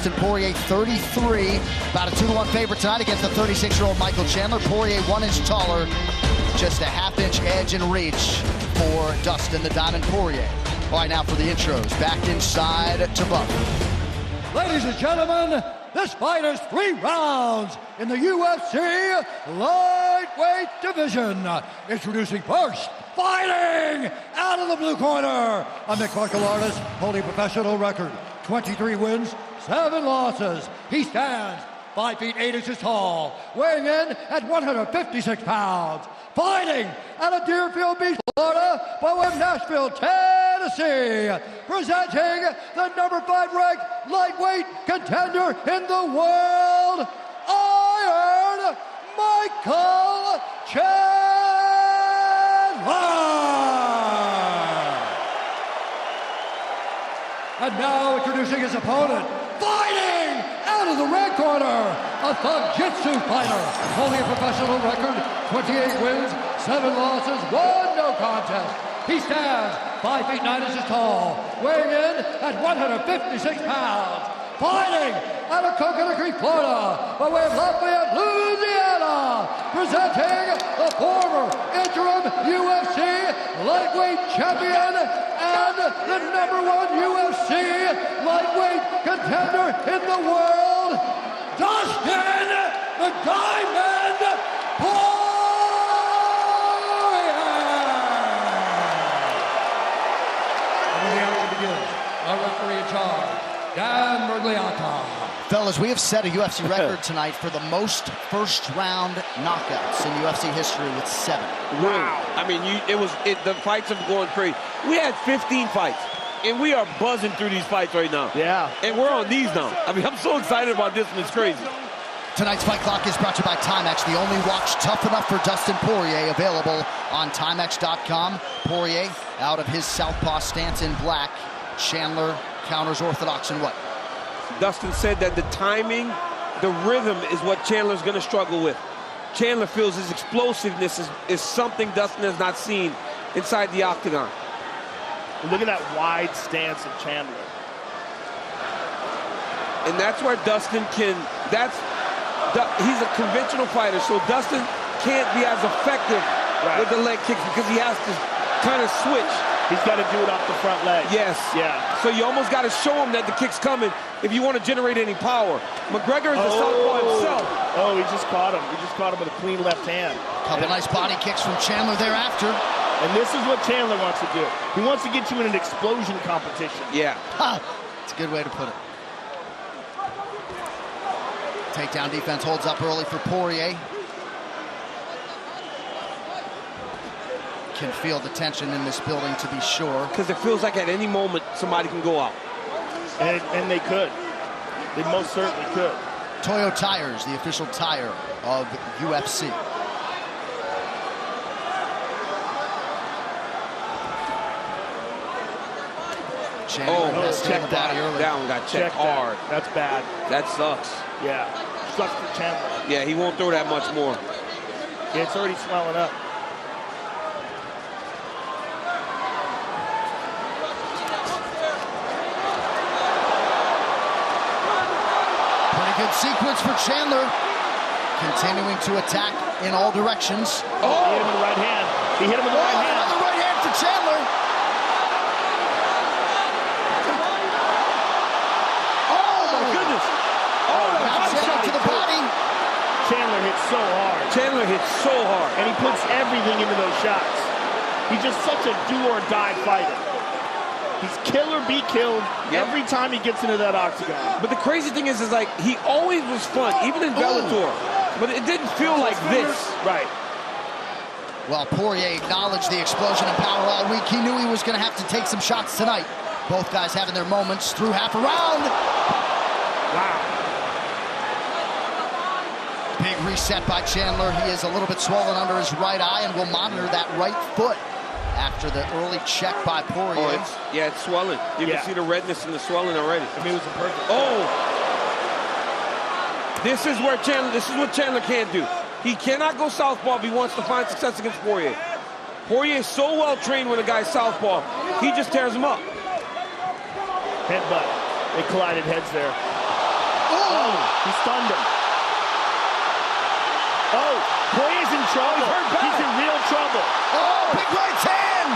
Dustin Poirier, 33. About a 2-1 favorite tonight against the 36-year-old Michael Chandler. Poirier 1 inch taller, just a half-inch edge and reach for Dustin the Diamond Poirier. All right, now for the intros. Back inside to Buck. Ladies and gentlemen, this fight is 3 rounds in the UFC lightweight division. Introducing first, fighting out of the blue corner, a mixed martial artist holding a professional record, 23 wins, 7 losses. He stands 5 feet 8 inches tall, weighing in at 156 pounds. Fighting out of Deerfield Beach, Florida, by way of Nashville, Tennessee, presenting the number 5 ranked lightweight contender in the world, Iron Michael Chandler. And now introducing his opponent, fighting out of the red corner, a Thug-Jitsu fighter, holding a professional record, 28 wins, 7 losses, 1 no contest. He stands 5 feet 9 inches tall, weighing in at 156 pounds. Fighting out of Coconut Creek, Florida, by way of Lafayette, Louisiana, presenting the former interim UFC lightweight champion and the number 1 UFC lightweight contender in the world, Dustin the Diamond Poireir. And the action begins. Our referee in charge, Dan Bergliata. Fellas, we have set a UFC record tonight for the most first-round knockouts in UFC history with 7. Wow. I mean, the fights have gone crazy. We had 15 fights, and we are buzzing through these fights right now. Yeah. And we're on these now. I mean, I'm so excited about this one. It's crazy. Tonight's Fight Clock is brought to you by Timex, the only watch tough enough for Dustin Poirier, available on Timex.com. Poirier out of his southpaw stance in black. Chandler counters orthodox in what? Dustin said that the timing, the rhythm is what Chandler's going to struggle with. Chandler feels his explosiveness is something Dustin has not seen inside the octagon. Look at that wide stance of Chandler. And that's where Dustin can, he's a conventional fighter, so Dustin can't be as effective with the leg kicks because he has to kind of switch. He's got to do it off the front leg. Yes. Yeah. So you almost got to show him that the kick's coming if you want to generate any power. McGregor is a southpaw himself. Oh, he just caught him. He just caught him with a clean left hand. Couple nice body kicks from Chandler thereafter. And this is what Chandler wants to do. He wants to get you in an explosion competition. Yeah. It's a good way to put it. Takedown defense holds up early for Poirier. Can feel the tension in this building, to be sure. Because it feels like at any moment somebody can go out. And they could. They most certainly could. Toyo Tires, the official tire of UFC. Check that. That one got checked hard. That's bad. That sucks. Yeah. Sucks for Chandler. Yeah, he won't throw that much more. Yeah, it's already swelling up. Good sequence for Chandler, continuing to attack in all directions. Oh, he hit him with the right hand. He hit him with the right hand. Another right hand for Chandler. Oh my goodness! Shot to the body. Chandler hits so hard. Chandler hits so hard, and he puts everything into those shots. He's just such a do-or-die fighter. He's kill or be killed every time he gets into that octagon. But the crazy thing is like, he always was fun, even in Bellator. But it didn't feel like this. Right. Well, Poirier acknowledged the explosion of power all week. He knew he was going to have to take some shots tonight. Both guys having their moments through half a round. Wow. Big reset by Chandler. He is a little bit swollen under his right eye, and will monitor that right foot after the early check by Poirier. Oh, it's swelling. You can see the redness and the swelling already. I mean, it was a perfect. This is what Chandler can't do. He cannot go southpaw if he wants to find success against Poirier. Poirier is so well trained when a guy's southpaw, he just tears him up. Headbutt. They collided heads there. Oh, he stunned him. Oh, Poirier's in trouble. He's in real trouble. Oh, big right hand.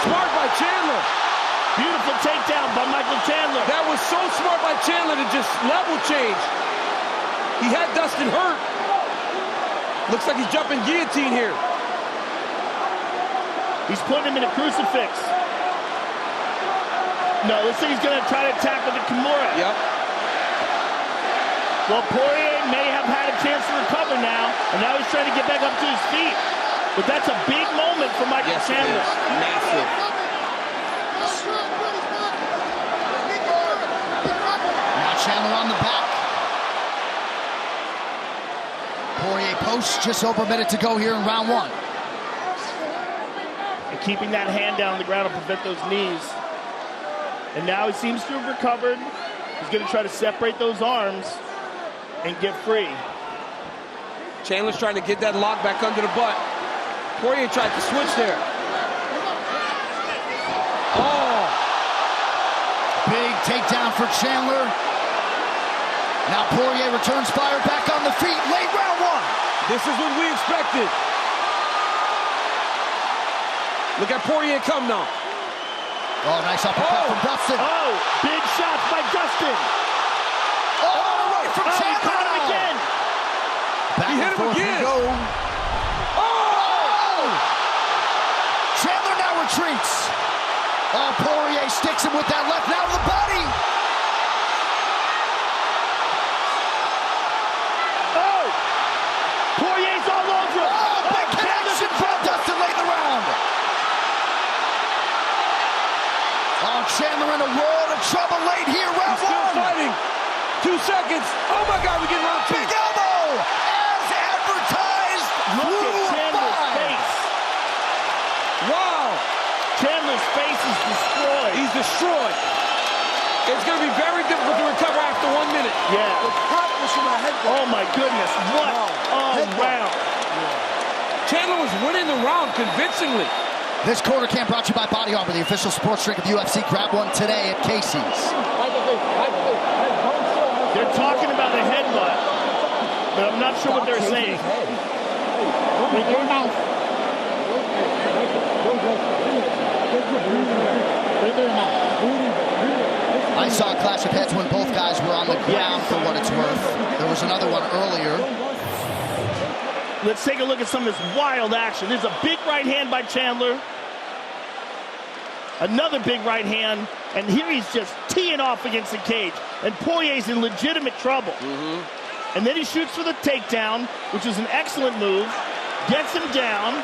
Smart by Chandler. Beautiful takedown by Michael Chandler. That was so smart by Chandler to just level change. He had Dustin hurt. Looks like he's jumping guillotine here. He's putting him in a crucifix. No, looks like he's going to try to attack with the Kimura. Yep. Well, Poirier may have had a chance to recover now, and now he's trying to get back up to his feet. But that's a big moment for Michael Chandler. Massive. Now Chandler on the back. Poirier posts, just over a minute to go here in round one. And keeping that hand down on the ground to prevent those knees. And now he seems to have recovered. He's going to try to separate those arms and get free. Chandler's trying to get that lock back under the butt. Poirier tried to switch there. Oh! Big takedown for Chandler. Now Poirier returns fire, back on the feet, late round one. This is what we expected. Look at Poirier come now. Oh, nice uppercut from Dustin. Oh, big shots by Dustin. Oh, right from he Chandler caught him now. again. Back He hit and him forth again. we go. Oh! Chandler now retreats. Oh, Poirier sticks him with that left, now to the body. Oh! Poirier's all over him. Oh, big connection from Dustin late in the round. Oh, Chandler in a world of trouble late here, round He's still one. fighting. 2 seconds. Oh my God, we get round two. Big elbow, as advertised. Look through at Chandler's five. face. Wow. Chandler's face is destroyed. He's destroyed. It's going to be very difficult to recover after 1 minute. Yeah. Oh my goodness. What a round. Chandler was winning the round convincingly. This quarter camp brought to you by Body Armor, the official sports drink of UFC. Grab one today at Casey's. They're talking about a headbutt, but I'm not sure what they're saying. I saw a clash of heads when both guys were on the ground, for what it's worth. There was another one earlier. Let's take a look at some of this wild action. There's a big right hand by Chandler. Another big right hand, and here he's just teeing off against the cage. And Poirier's in legitimate trouble. And then he shoots for the takedown, which is an excellent move. Gets him down.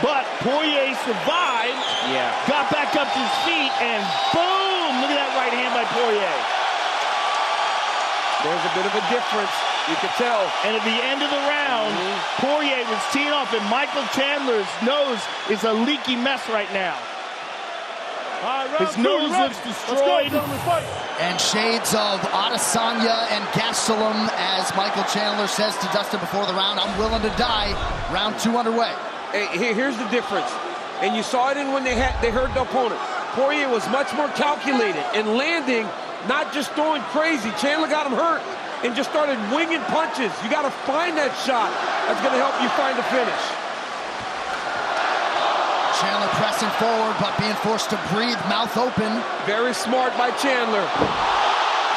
But Poirier survived. Got back up to his feet, and boom! Look at that right hand by Poirier. There's a bit of a difference. You could tell. And at the end of the round, Poirier was teeing off, and Michael Chandler's nose is a leaky mess right now. His nose looks destroyed. And shades of Adesanya and Gastelum, as Michael Chandler says to Dustin before the round, I'm willing to die. Round two underway. Hey, here's the difference. And you saw it in when they heard the opponent. Poirier was much more calculated and landing, not just throwing crazy. Chandler got him hurt and just started winging punches. You got to find that shot. That's going to help you find the finish. Chandler pressing forward, but being forced to breathe, mouth open. Very smart by Chandler.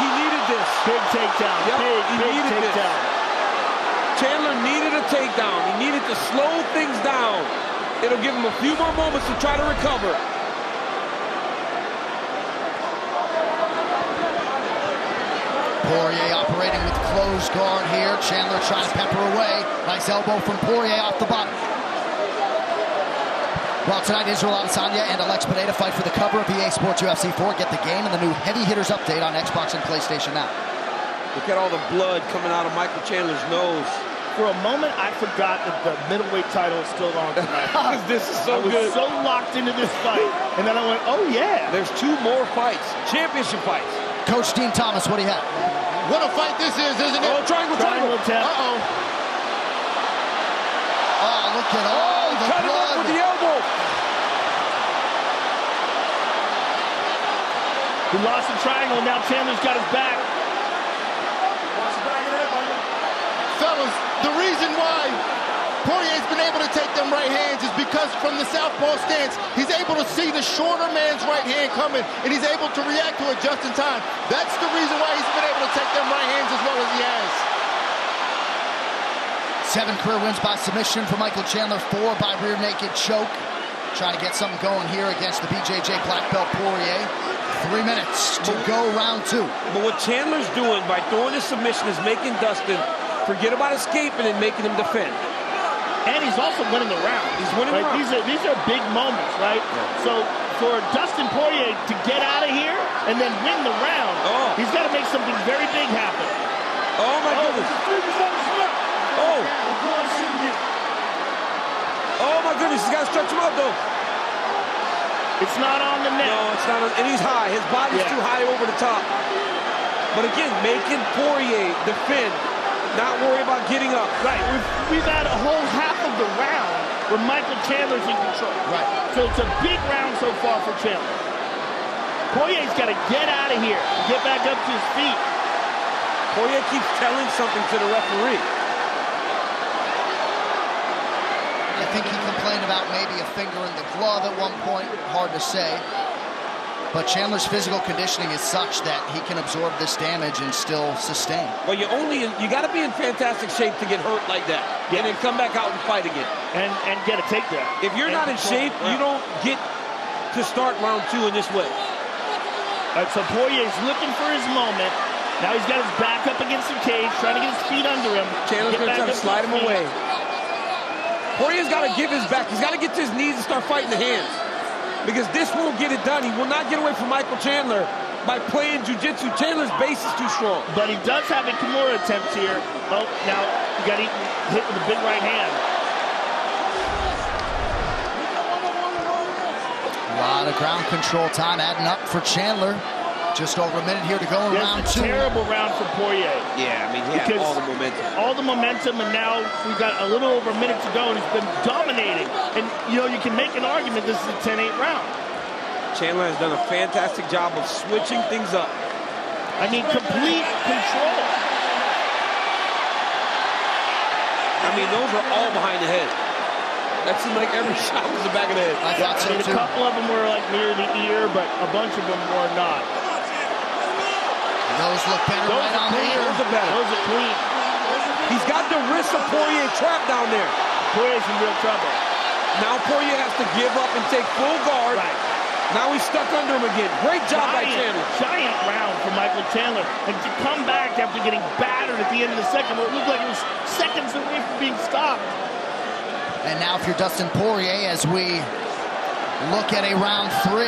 He needed this. Big takedown. Yep, he Big needed takedown. Chandler needed a takedown. He needed to slow things down. It'll give him a few more moments to try to recover. Poirier operating with closed guard here. Chandler trying to pepper away. Nice elbow from Poirier off the bottom. Well, tonight, Israel Adesanya and Alex Pineda fight for the cover of EA Sports UFC 4. Get the game and the new Heavy Hitters update on Xbox and PlayStation now. Look at all the blood coming out of Michael Chandler's nose. For a moment, I forgot that the middleweight title is still on tonight. This is so I was good. so locked into this fight. And then I went, oh, yeah. There's 2 more fights, championship fights. Coach Dean Thomas, what do you have? What a fight this is, isn't it? Oh, triangle. Tap. Uh-oh. Oh, look at all the Cut him up blood. with the elbow. He lost the triangle, and now Chandler's got his back. Fellas, the reason why Poirier's been able to take them right hands is because from the southpaw stance, he's able to see the shorter man's right hand coming, and he's able to react to it just in time. That's the reason why he's been able to take them right hands as well as he has. 7 career wins by submission for Michael Chandler, 4 by rear naked choke. Trying to get something going here against the BJJ black belt Poirier. 3 minutes to go, round 2. But what Chandler's doing by throwing his submission is making Dustin forget about escaping and making him defend. And he's also winning the round. He's winning the round. These are big moments, right? Yeah. So for Dustin Poirier to get out of here and then win the round, he's got to make something very big happen. Oh, my goodness. Oh. Oh, my goodness. He's got to stretch him out, though. It's not on the net. No, it's not on, and he's high. His body's too high over the top. But again, making Poirier defend, not worry about getting up. Right. We've had a whole half of the round where Michael Chandler's in control. Right. So it's a big round so far for Chandler. Poirier's got to get out of here, get back up to his feet. Poirier keeps telling something to the referee. I think he complained about maybe a finger in the glove at one point. Hard to say. But Chandler's physical conditioning is such that he can absorb this damage and still sustain. Well, you got to be in fantastic shape to get hurt like that, and then come back out and fight again, and get a takedown. If you're not in shape, you don't get to start round 2 in this way. All right, so Poirier's looking for his moment. Now he's got his back up against the cage, trying to get his feet under him. Chandler's going to try to slide him away. Poirier's got to give his back. He's got to get to his knees and start fighting the hands. Because this won't get it done. He will not get away from Michael Chandler by playing jiu-jitsu. Chandler's base is too strong. But he does have a Kimura attempt here. Oh, now he got hit with a big right hand. A lot of ground control time adding up for Chandler. Just over a minute here to go in round 2. Terrible round for Poirier. Yeah, I mean, he had all the momentum. All the momentum, and now we've got a little over a minute to go, and he's been dominating. And, you know, you can make an argument this is a 10-8 round. Chandler has done a fantastic job of switching things up. I mean, complete control. I mean, those are all behind the head. That seemed like every shot was the back of the head. I thought so, too. A couple of them were, like, near the ear, but a bunch of them were not. Those look better right on the ear. Those are better. Those are clean. He's got the wrist of Poirier trapped down there. Poirier's in real trouble. Now Poirier has to give up and take full guard. Right. Now he's stuck under him again. Great job by Chandler. Giant round for Michael Chandler. And to come back after getting battered at the end of the second, where it looked like it was seconds away from being stopped. And now if you're Dustin Poirier, as we look at a round 3,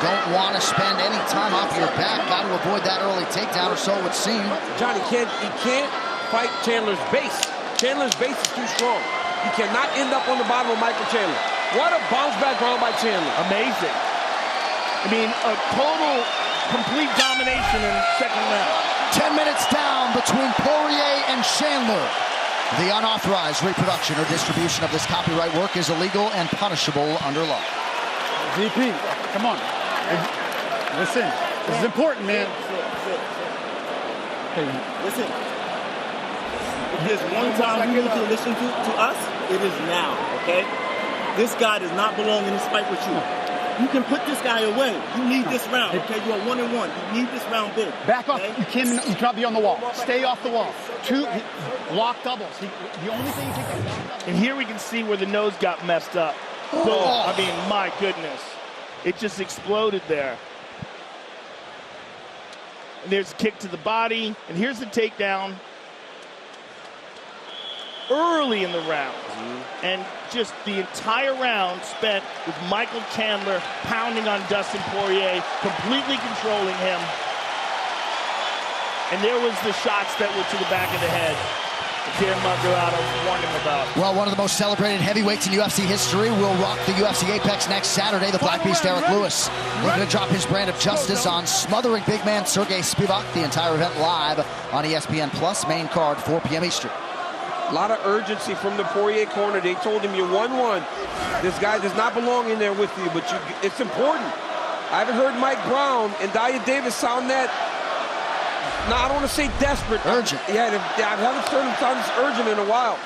don't want to spend any time off your back. Got to avoid that early takedown, or so it would seem. John, he can't fight Chandler's base. Chandler's base is too strong. He cannot end up on the bottom of Michael Chandler. What a bounce back round by Chandler. Amazing. I mean, a total, complete domination in the second round. 10 minutes down between Poirier and Chandler. The unauthorized reproduction or distribution of this copyright work is illegal and punishable under law. VP, come on. Listen, this is important, man. Hey, listen. If there's one time you need to listen to us, it is now, okay? This guy does not belong in this fight with you. You can put this guy away. You need this round, okay? You are 1-1. You need this round big. Back up. Okay? You cannot be on the wall. Stay off the wall. 2 block doubles. The only thing you can do. And here we can see where the nose got messed up. Boom. I mean, my goodness. It just exploded there. And there's a kick to the body. And here's the takedown early in the round. And just the entire round spent with Michael Chandler pounding on Dustin Poirier, completely controlling him. And there was the shots that were to the back of the head. Darren Margerato warned him about. Well, one of the most celebrated heavyweights in UFC history will rock the UFC Apex next Saturday. The Black Beast Derek Lewis looking to drop his brand of justice on smothering big man Sergey Spivak. The entire event live on ESPN Plus, main card 4 p.m. Eastern. A lot of urgency from the Poirier corner. They told him you're 1-1. This guy does not belong in there with you, but it's important. I haven't heard Mike Brown and Daya Davis sound that, no, I don't want to say desperate. Urgent. Yeah, I haven't heard them sound this urgent in a while.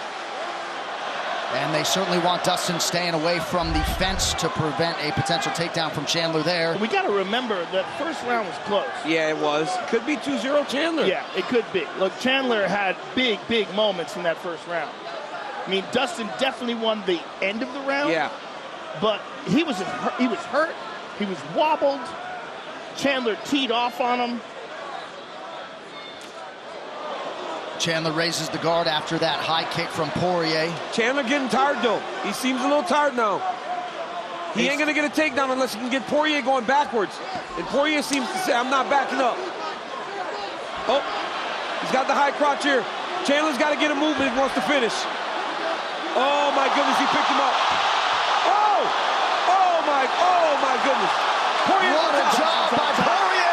And they certainly want Dustin staying away from the fence to prevent a potential takedown from Chandler there. We got to remember that first round was close. Yeah, it was. Could be 2-0 Chandler. Yeah, it could be. Look, Chandler had big moments in that first round. I mean, Dustin definitely won the end of the round. Yeah. But he was hurt. He was wobbled. Chandler teed off on him. Chandler raises the guard after that high kick from Poirier. Chandler getting tired, though. He seems a little tired now. He ain't going to get a takedown unless he can get Poirier going backwards. And Poirier seems to say, I'm not backing up. Oh, he's got the high crotch here. Chandler's got to get a movement if he wants to finish. Oh, my goodness, he picked him up. Oh, my goodness. Poirier, what a job by Poirier!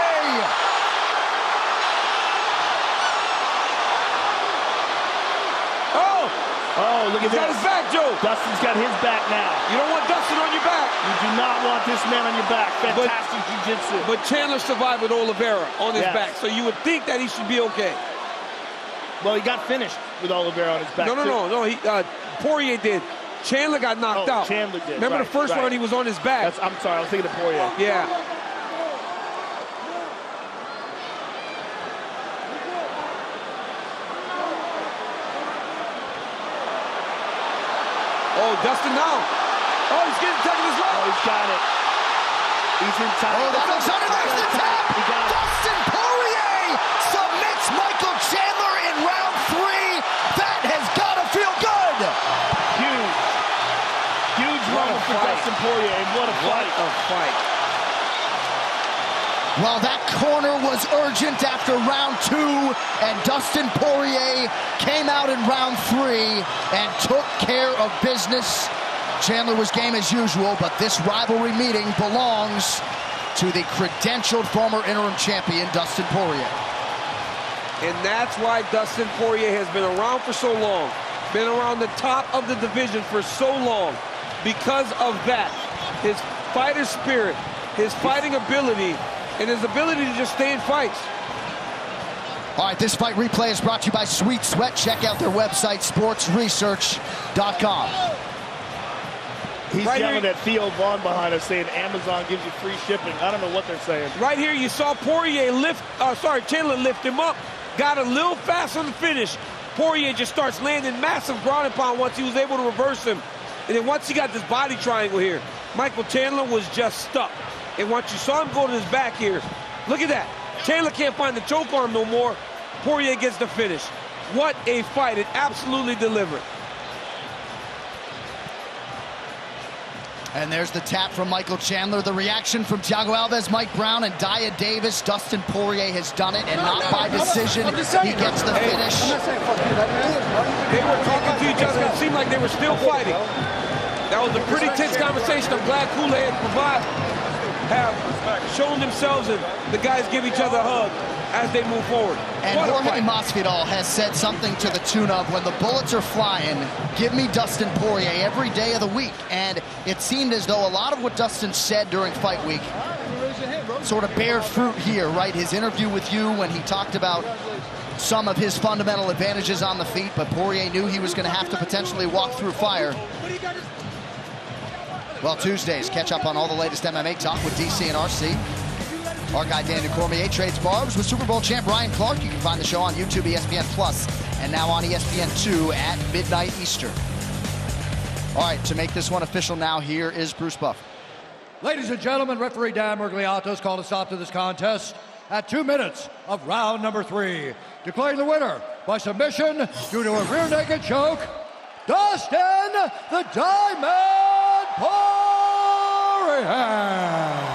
Oh, look at He's this. got his back, Joe. Dustin's got his back now. You don't want Dustin on your back. You do not want this man on your back. Fantastic jiu-jitsu. But Chandler survived with Oliveira on his back, so you would think that he should be okay. Well, he got finished with Oliveira on his back. No. Poirier did. Chandler got knocked out. Chandler did. Remember the first round he was on his back. I'm sorry, I was thinking of Poirier. Yeah. Oh, Dustin now. Oh, he's getting taken as well. Oh, he's got it. He's in time. Oh, that looks under. There's the tap. Dustin Poirier submits Michael Chandler in round 3. That has got to feel good. Huge moment for Dustin Poirier, and what a fight. Well, that corner was urgent after round 2, and Dustin Poirier came out in round 3 and took care of business. Chandler was game as usual, but this rivalry meeting belongs to the credentialed former interim champion, Dustin Poirier. And that's why Dustin Poirier has been around for so long, been around the top of the division for so long, because of that. His fighter spirit, his fighting ability, and his ability to just stay in fights. All right, this fight replay is brought to you by Sweet Sweat. Check out their website, sportsresearch.com. He's yelling at Theo Vaughn behind us saying Amazon gives you free shipping. I don't know what they're saying. Right here, you saw Chandler lift him up, got a little fast on the finish. Poirier just starts landing massive ground and pound once he was able to reverse him. And then once he got this body triangle here, Michael Chandler was just stuck. And once you saw him go to his back here, look at that. Chandler can't find the choke arm no more. Poirier gets the finish. What a fight. It absolutely delivered. And there's the tap from Michael Chandler. The reaction from Thiago Alves, Mike Brown, and Daya Davis. Dustin Poirier has done it, and not by decision. He gets the finish. They were talking to each other. It seemed like they were still fighting. That was a pretty tense conversation. I'm glad Kool-Aid have shown themselves, and the guys give each other a hug as they move forward. And Jorge Masvidal has said something to the tune of, when the bullets are flying, give me Dustin Poirier every day of the week. And it seemed as though a lot of what Dustin said during fight week sort of bared fruit here, right? His interview with you when he talked about some of his fundamental advantages on the feet, but Poirier knew he was going to have to potentially walk through fire. Well, Tuesdays, catch up on all the latest MMA talk with DC and RC. Our guy Daniel Cormier trades barbs with Super Bowl champ Ryan Clark. You can find the show on YouTube, ESPN Plus, and now on ESPN2 at midnight Eastern. All right, to make this one official now, here is Bruce Buffer. Ladies and gentlemen, referee Dan Murgliato's called a stop to this contest at 2 minutes of round number 3. Declaring the winner by submission due to a rear naked choke, Dustin the Diamond Poirier.